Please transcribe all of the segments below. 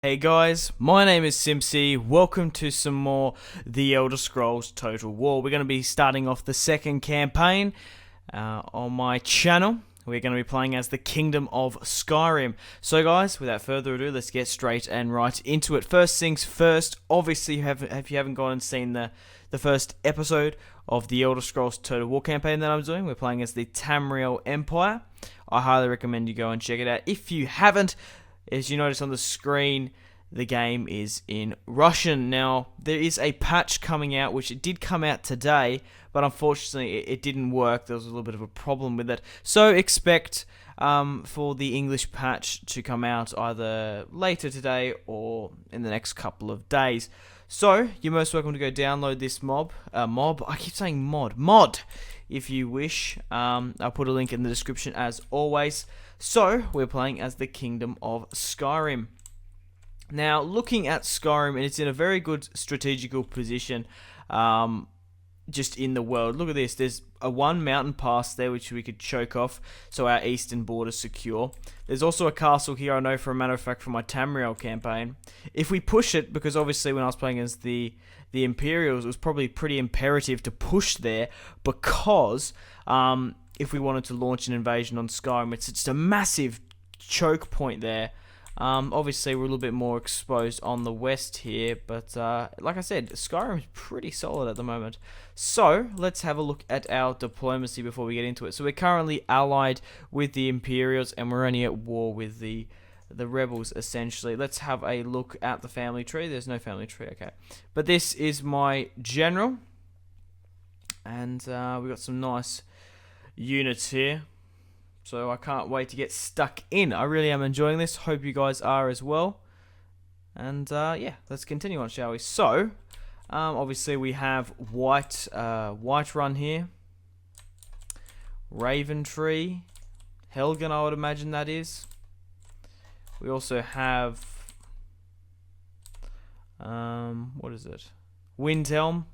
Hey guys, my name is Simpzy. Welcome to some more The Elder Scrolls Total War. We're going to be starting off the second campaign on my channel. We're going to be playing as the Kingdom of Skyrim. So guys, without further ado, let's get straight and right into it. First things first, obviously if you haven't gone and seen the first episode of the Elder Scrolls Total War campaign that I'm doing, we're playing as the Tamriel Empire. I highly recommend you go and check it out. If you haven't, as you notice on the screen, the game is in Russian. Now, there is a patch coming out, which it did come out today, but unfortunately it didn't work. There was a little bit of a problem with it. So expect for the English patch to come out either later today or in the next couple of days. So, you're most welcome to go download this I keep saying mod, if you wish. I'll put a link in the description as always. So, we're playing as the Kingdom of Skyrim. Now, looking at Skyrim, it's in a very good strategical position just in the world. Look at this. There's a one mountain pass there which we could choke off so our eastern border's secure. There's also a castle here, I know for a matter of fact, from my Tamriel campaign. If we push it, because obviously when I was playing as the Imperials, it was probably pretty imperative to push there because if we wanted to launch an invasion on Skyrim, it's just a massive choke point there. Obviously, we're a little bit more exposed on the west here, but like I said, Skyrim is pretty solid at the moment. So, let's have a look at our diplomacy before we get into it. So, we're currently allied with the Imperials, and we're only at war with the rebels, essentially. Let's have a look at the family tree. There's no family tree, okay. But this is my general, and we've got some nice units here. So I can't wait to get stuck in. I really am enjoying this. Hope you guys are as well. And yeah, let's continue on, shall we? So, obviously we have White Run here. Raven Tree. Helgen, I would imagine that is. We also have what is it? Windhelm,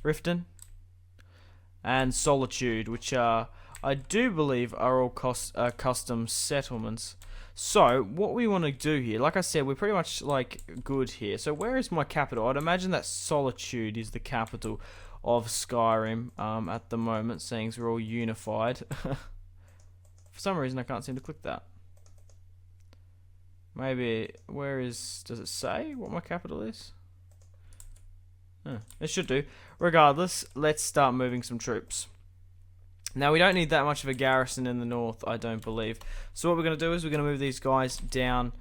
Riften, and Solitude, which are, I do believe, are all custom settlements. So, what we want to do here, like I said, we're pretty much like good here. So, where is my capital? I'd imagine that Solitude is the capital of Skyrim at the moment, seeing as we're all unified. For some reason, I can't seem to click that. Maybe, does it say what my capital is? It should do. Regardless, let's start moving some troops. Now, we don't need that much of a garrison in the north, I don't believe. So what we're going to do is we're going to move these guys down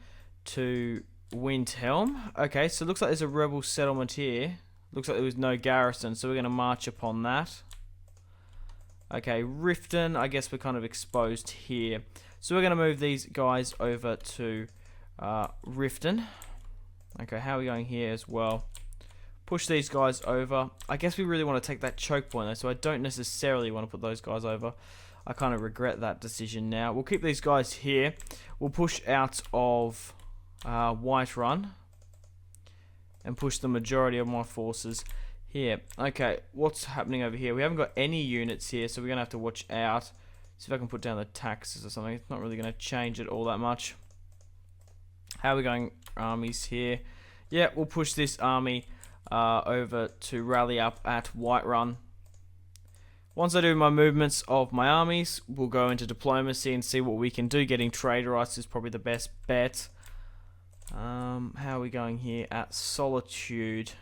to Windhelm. Okay, so it looks like there's a rebel settlement here. Looks like there was no garrison, so we're going to march upon that. Okay, Riften, I guess we're kind of exposed here. So we're going to move these guys over to Riften. Okay, how are we going here as well? Push these guys over. I guess we really want to take that choke point though, so I don't necessarily want to put those guys over. I kind of regret that decision now. We'll keep these guys here. We'll push out of White Run and push the majority of my forces here. Okay, what's happening over here? We haven't got any units here, so we're going to have to watch out. See if I can put down the taxes or something. It's not really going to change it all that much. How are we going? Armies here. Yeah, we'll push this army over to rally up at White Run. Once I do my movements of my armies, we'll go into diplomacy and see what we can do. Getting trader rights is probably the best bet. How are we going here at Solitude?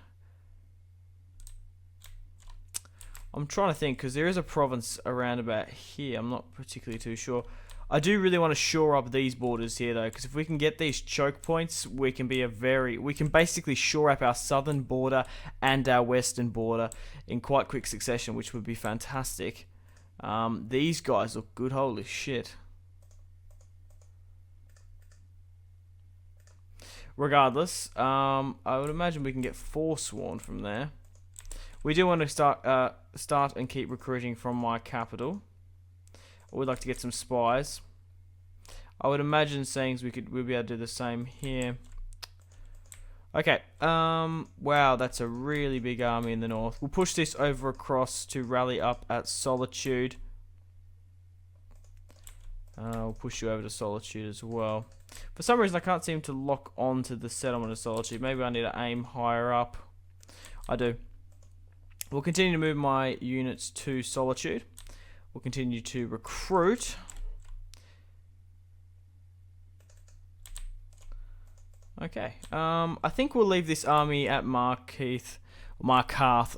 I'm trying to think, because there is a province around about here. I'm not particularly too sure. I do really want to shore up these borders here though, because if we can get these choke points, we can basically shore up our southern border and our western border in quite quick succession, which would be fantastic. These guys look good, holy shit. Regardless, I would imagine we can get Forsworn from there. We do want to start and keep recruiting from my capital. We'd like to get some spies. I would imagine saying we'll be able to do the same here. Okay. Wow, that's a really big army in the north. We'll push this over across to rally up at Solitude. We'll push you over to Solitude as well. For some reason, I can't seem to lock onto the settlement of Solitude. Maybe I need to aim higher up. I do. We'll continue to move my units to Solitude. We'll continue to recruit. Okay. I think we'll leave this army at Markarth,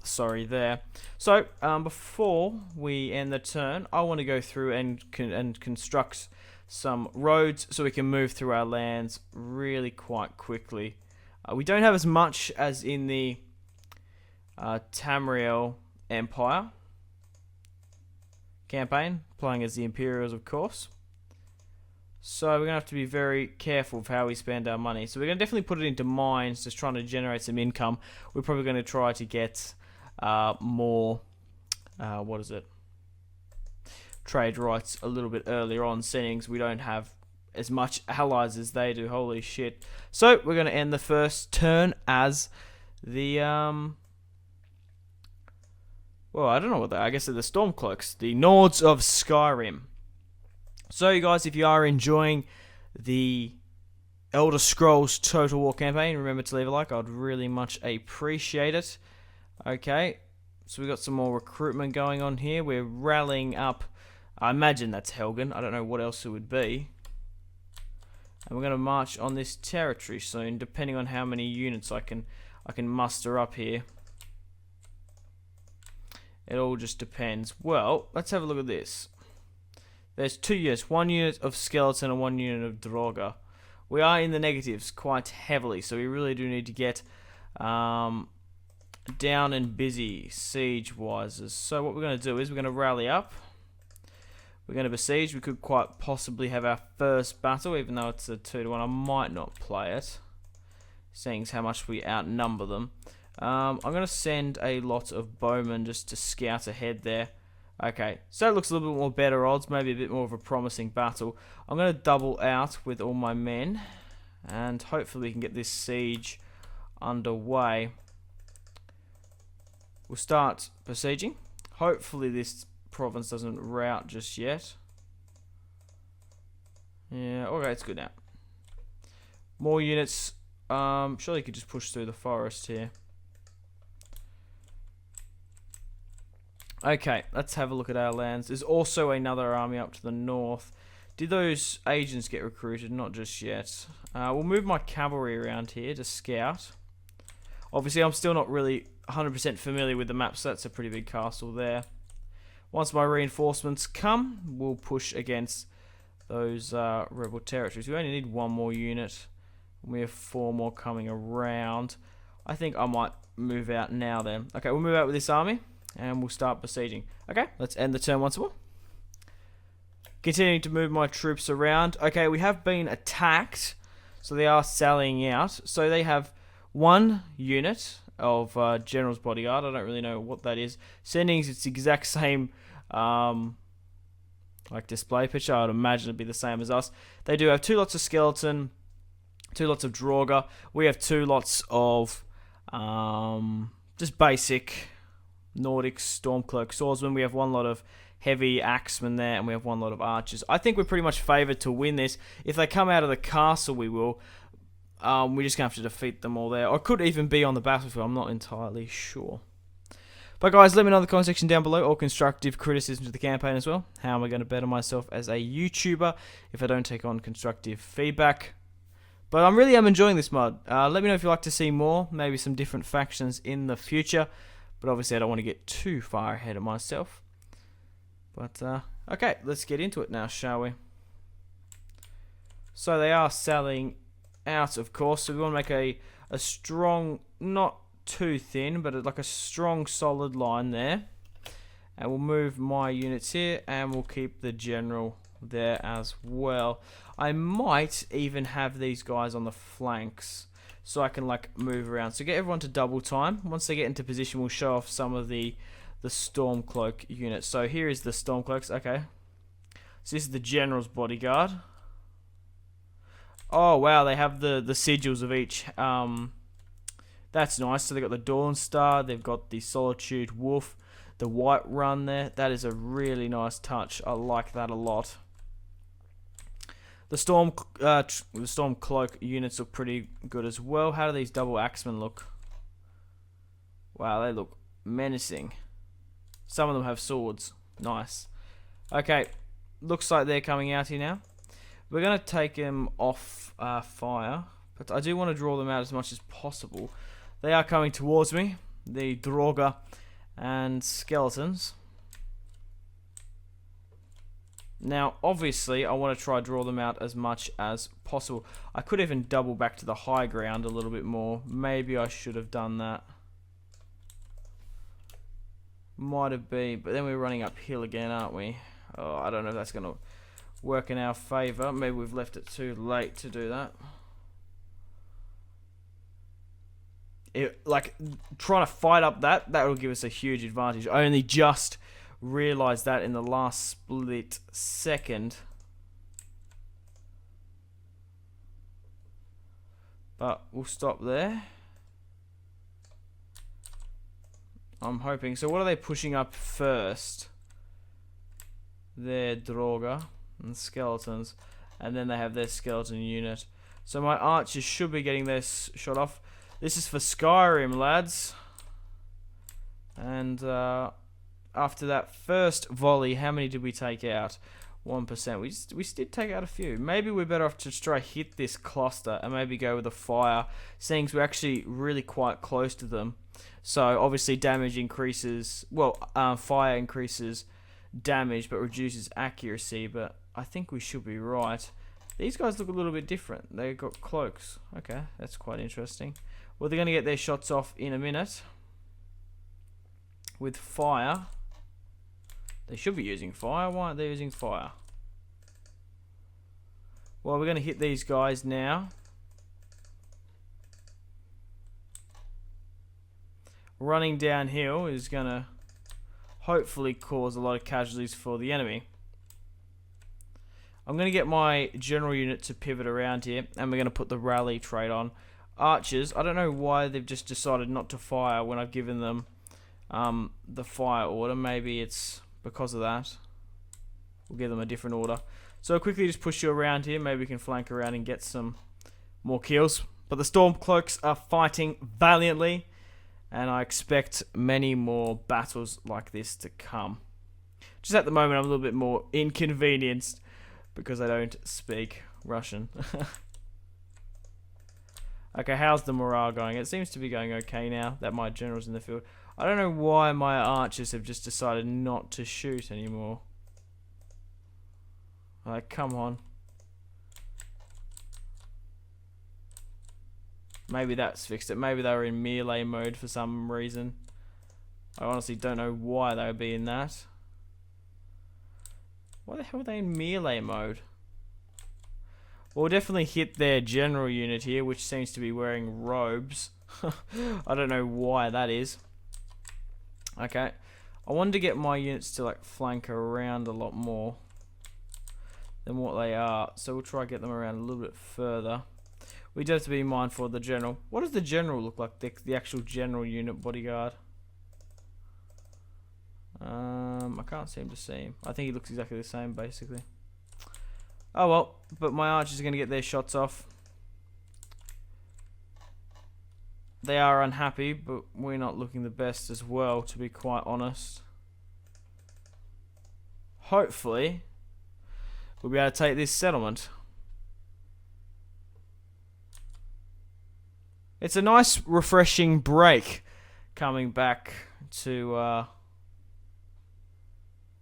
sorry, there. So, before we end the turn, I want to go through and construct some roads so we can move through our lands really quite quickly. We don't have as much as in the Tamriel Empire campaign, playing as the Imperials, of course. So we're going to have to be very careful of how we spend our money. So we're going to definitely put it into mines, just trying to generate some income. We're probably going to try to get more, trade rights a little bit earlier on, seeing as we don't have as much allies as they do. Holy shit. So we're going to end the first turn as the, well, I don't know what I guess they're the Stormcloaks, the Nords of Skyrim. So you guys, if you are enjoying the Elder Scrolls Total War campaign, remember to leave a like. I'd really much appreciate it. Okay, so we've got some more recruitment going on here. We're rallying up. I imagine that's Helgen. I don't know what else it would be. And we're going to march on this territory soon, depending on how many units I can muster up here. It all just depends. Well, let's have a look at this. There's 2 units, 1 unit of skeleton and 1 unit of Draugr. We are in the negatives quite heavily, so we really do need to get down and busy siege-wise. So what we're going to do is we're going to rally up. We're going to besiege. We could quite possibly have our first battle, even though it's a 2-1. I might not play it, seeing how much we outnumber them. I'm going to send a lot of bowmen just to scout ahead there. Okay, so it looks a little bit more better odds, maybe a bit more of a promising battle. I'm going to double out with all my men, and hopefully we can get this siege underway. We'll start besieging. Hopefully this province doesn't rout just yet. Yeah, okay, it's good now. More units. Surely you could just push through the forest here. Okay, let's have a look at our lands. There's also another army up to the north. Did those agents get recruited? Not just yet. We'll move my cavalry around here to scout. Obviously, I'm still not really 100% familiar with the map, so that's a pretty big castle there. Once my reinforcements come, we'll push against those rebel territories. We only need 1 more unit. We have 4 more coming around. I think I might move out now then. Okay, we'll move out with this army. And we'll start besieging. Okay, let's end the turn once more. Continuing to move my troops around. Okay, we have been attacked. So they are sallying out. So they have 1 unit of General's Bodyguard. I don't really know what that is. Sendings, it's the exact same like display picture. I would imagine it'd be the same as us. They do have 2 lots of skeleton, 2 lots of Draugr. We have 2 lots of just basic Nordic Stormcloak swordsmen. We have 1 lot of heavy axemen there, and we have 1 lot of archers. I think we're pretty much favoured to win this. If they come out of the castle, we will. We're just going to have to defeat them all there. Or it could even be on the battlefield. I'm not entirely sure. But guys, let me know in the comment section down below, or constructive criticisms of the campaign as well. How am I going to better myself as a YouTuber if I don't take on constructive feedback? But I really am enjoying this mod. Let me know if you'd like to see more, maybe some different factions in the future. But obviously I don't want to get too far ahead of myself. But, okay, let's get into it now, shall we? So they are selling out, of course. So we want to make a strong, not too thin, but like a strong, solid line there. And we'll move my units here, and we'll keep the general there as well. I might even have these guys on the flanks, so I can like move around. So get everyone to double time. Once they get into position, we'll show off some of the Stormcloak units. So here is the Stormcloaks. Okay. So this is the General's Bodyguard. Oh wow, they have the sigils of each. That's nice. So they've got the Dawn Star, they've got the Solitude Wolf, the White Run there. That is a really nice touch. I like that a lot. The storm cloak units look pretty good as well. How do these double axemen look? Wow, they look menacing. Some of them have swords. Nice. Okay, looks like they're coming out here now. We're going to take them off fire, but I do want to draw them out as much as possible. They are coming towards me, the Draugr and skeletons. Now, obviously, I want to try to draw them out as much as possible. I could even double back to the high ground a little bit more. Maybe I should have done that. Might have been, but then we're running uphill again, aren't we? Oh, I don't know if that's going to work in our favour. Maybe we've left it too late to do that. Like, trying to fight up that will give us a huge advantage. I only just realised that in the last split second. But we'll stop there. I'm hoping. So what are they pushing up first? Their Draugr and skeletons. And then they have their skeleton unit. So my archers should be getting their shot off. This is for Skyrim, lads. And after that first volley, how many did we take out? 1%. We did take out a few. Maybe we're better off to just try hit this cluster and maybe go with a fire, seeing as we're actually really quite close to them. So obviously damage increases, well, fire increases damage but reduces accuracy, but I think we should be right. These guys look a little bit different. They've got cloaks. Okay, that's quite interesting. Well, they're going to get their shots off in a minute. With fire. They should be using fire. Why aren't they using fire? Well, we're going to hit these guys now. Running downhill is going to hopefully cause a lot of casualties for the enemy. I'm going to get my general unit to pivot around here, and we're going to put the rally trait on. Archers, I don't know why they've just decided not to fire when I've given them the fire order. Maybe it's because of that. We'll give them a different order. So I'll quickly just push you around here. Maybe we can flank around and get some more kills. But the Stormcloaks are fighting valiantly, and I expect many more battles like this to come. Just at the moment, I'm a little bit more inconvenienced because I don't speak Russian. Okay, how's the morale going? It seems to be going okay now that my general's in the field. I don't know why my archers have just decided not to shoot anymore. Like, come on. Maybe that's fixed it. Maybe they were in melee mode for some reason. I honestly don't know why they would be in that. Why the hell are they in melee mode? We'll definitely hit their general unit here, which seems to be wearing robes. I don't know why that is. Okay. I wanted to get my units to like flank around a lot more than what they are. So we'll try to get them around a little bit further. We do have to be mindful of the general. What does the general look like? The actual general unit bodyguard. I can't seem to see him. I think he looks exactly the same, basically. Oh well, but my archers are going to get their shots off. They are unhappy, but we're not looking the best as well, to be quite honest. Hopefully, we'll be able to take this settlement. It's a nice, refreshing break coming back to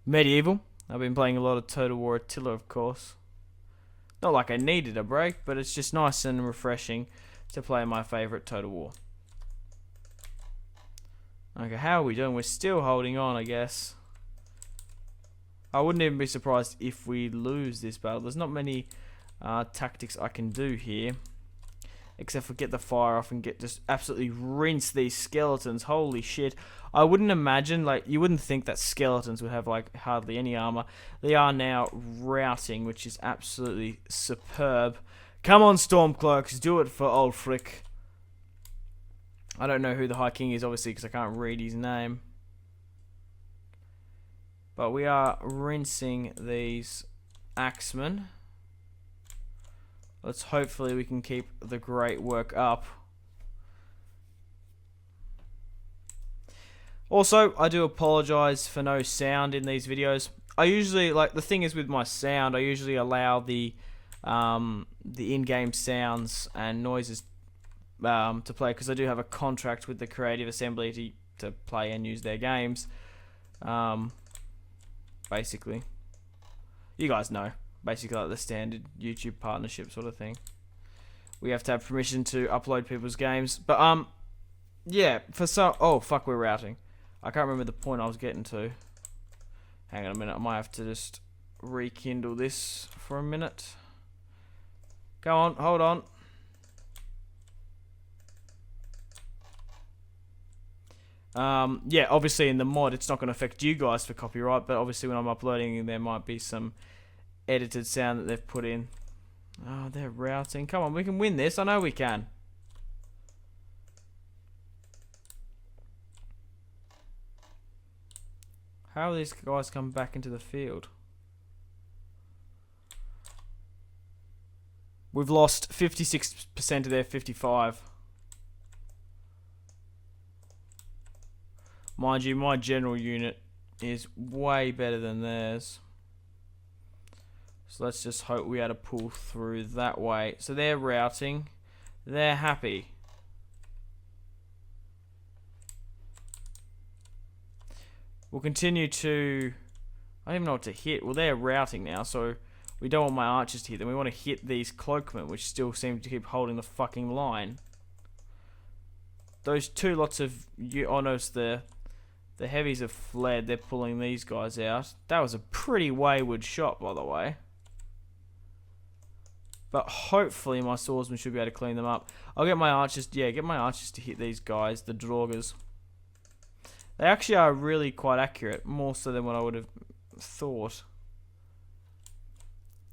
medieval. I've been playing a lot of Total War Attila, of course. Not like I needed a break, but it's just nice and refreshing to play my favourite Total War. Okay, how are we doing? We're still holding on, I guess. I wouldn't even be surprised if we lose this battle. There's not many tactics I can do here, except for get the fire off and get just absolutely rinse these skeletons. Holy shit. I wouldn't imagine, like, you wouldn't think that skeletons would have, like, hardly any armor. They are now routing, which is absolutely superb. Come on, Stormcloaks, do it for old Frick. I don't know who the High King is, obviously, because I can't read his name. But we are rinsing these axemen. Let's hopefully we can keep the great work up. Also, I do apologize for no sound in these videos. I usually, like, the thing is with my sound, I usually allow the in-game sounds and noises to play, because I do have a contract with the Creative Assembly to play and use their games. Basically, you guys know, basically like the standard YouTube partnership sort of thing. We have to have permission to upload people's games, but yeah, for some, oh fuck, we're routing. I can't remember the point I was getting to. Hang on a minute, I might have to just rekindle this for a minute. Go on, hold on. Yeah, obviously in the mod it's not going to affect you guys for copyright, but obviously when I'm uploading there might be some edited sound that they've put in. Oh, they're routing. Come on, we can win this. I know we can. How are these guys coming back into the field? We've lost 56% of their 55. Mind you, my general unit is way better than theirs. So let's just hope we had to pull through that way. So they're routing. They're happy. We'll continue to... I don't even know what to hit. Well, they're routing now, so we don't want my archers to hit them. We want to hit these cloakmen, which still seem to keep holding the fucking line. Those two lots of... Oh, notice the heavies have fled. They're pulling these guys out. That was a pretty wayward shot, by the way. But hopefully my swordsman should be able to clean them up. I'll get my archers... Yeah, get my archers to hit these guys, the draugrs. They actually are really quite accurate, more so than what I would have thought.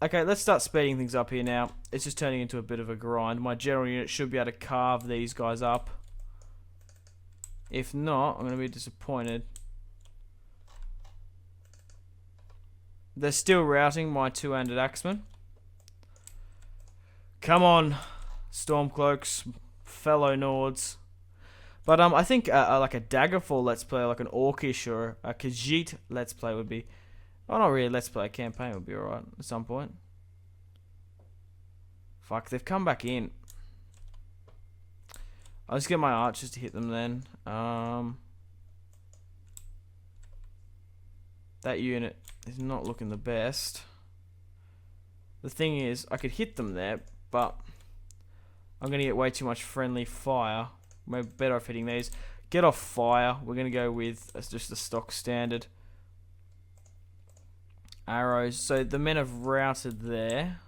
Okay, let's start speeding things up here now. It's just turning into a bit of a grind. My general unit should be able to carve these guys up. If not, I'm going to be disappointed. They're still routing my two-handed axemen. Come on, Stormcloaks, fellow Nords. But I think like a Daggerfall Let's Play, like an Orcish or a Khajiit Let's Play would be... Oh, not really Let's Play, a campaign would be alright at some point. Fuck, they've come back in. I'll just get my archers to hit them then. That unit is not looking the best. The thing is, I could hit them there, but I'm going to get way too much friendly fire. We're better off hitting these. Get off fire. We're going to go with just the stock standard arrows. So the men have routed there.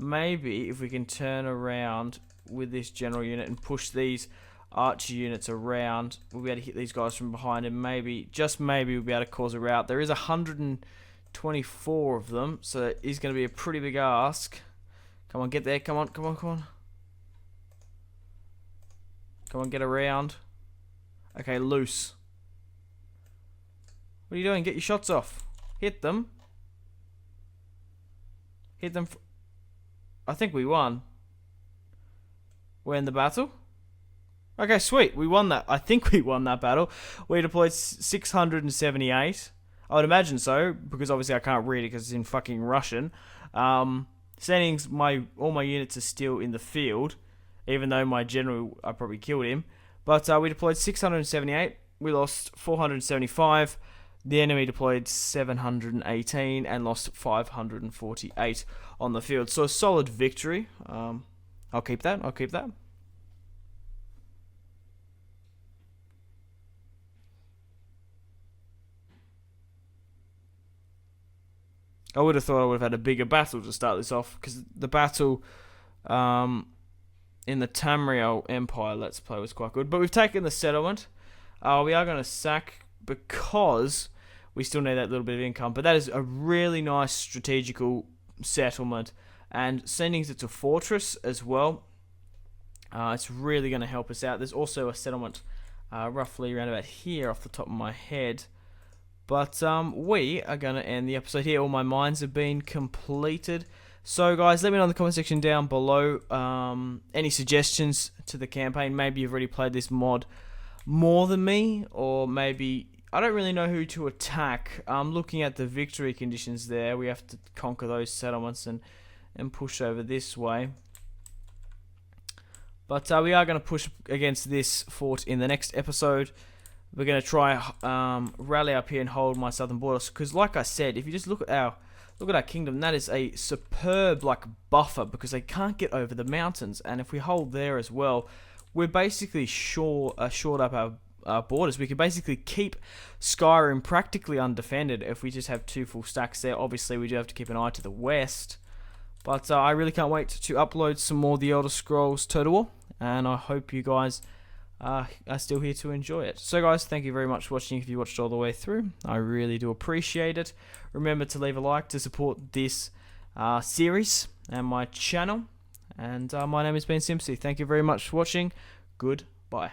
Maybe if we can turn around with this general unit and push these archer units around, we'll be able to hit these guys from behind, and maybe, just maybe, we'll be able to cause a rout. There is 124 of them, so it is going to be a pretty big ask. Come on, get there. Come on, come on, come on. Come on, get around. Okay, loose. What are you doing? Get your shots off. Hit them. Hit them. I think we won. We're in the battle. Okay, sweet. We won that. I think we won that battle. We deployed 678. I would imagine so, because obviously I can't read it because it's in fucking Russian. Settings, all my units are still in the field, even though my general, I probably killed him. But we deployed 678. We lost 475. The enemy deployed 718 and lost 548 on the field. So a solid victory. I'll keep that. I'll keep that. I would have thought I would have had a bigger battle to start this off, because the battle in the Tamriel Empire Let's Play was quite good. But we've taken the settlement. We are going to sack because we still need that little bit of income. But that is a really nice strategical settlement. And sending it to fortress as well, it's really going to help us out. There's also a settlement roughly around about here off the top of my head. But we are going to end the episode here. All my mines have been completed. So guys, let me know in the comment section down below any suggestions to the campaign. Maybe you've already played this mod more than me, or maybe I don't really know who to attack. Looking at the victory conditions there, we have to conquer those settlements and push over this way. But we are going to push against this fort in the next episode. We're going to try rally up here and hold my southern borders, because like I said, if you just look at our kingdom, that is a superb buffer, because they can't get over the mountains. And if we hold there as well, we're basically shored up our borders. We can basically keep Skyrim practically undefended if we just have 2 full stacks there. Obviously, we do have to keep an eye to the west. But I really can't wait to upload some more The Elder Scrolls Total War, and I hope you guys are still here to enjoy it. So guys, thank you very much for watching. If you watched all the way through, I really do appreciate it. Remember to leave a like to support this series and my channel. And my name has been Simpzy. Thank you very much for watching. Goodbye.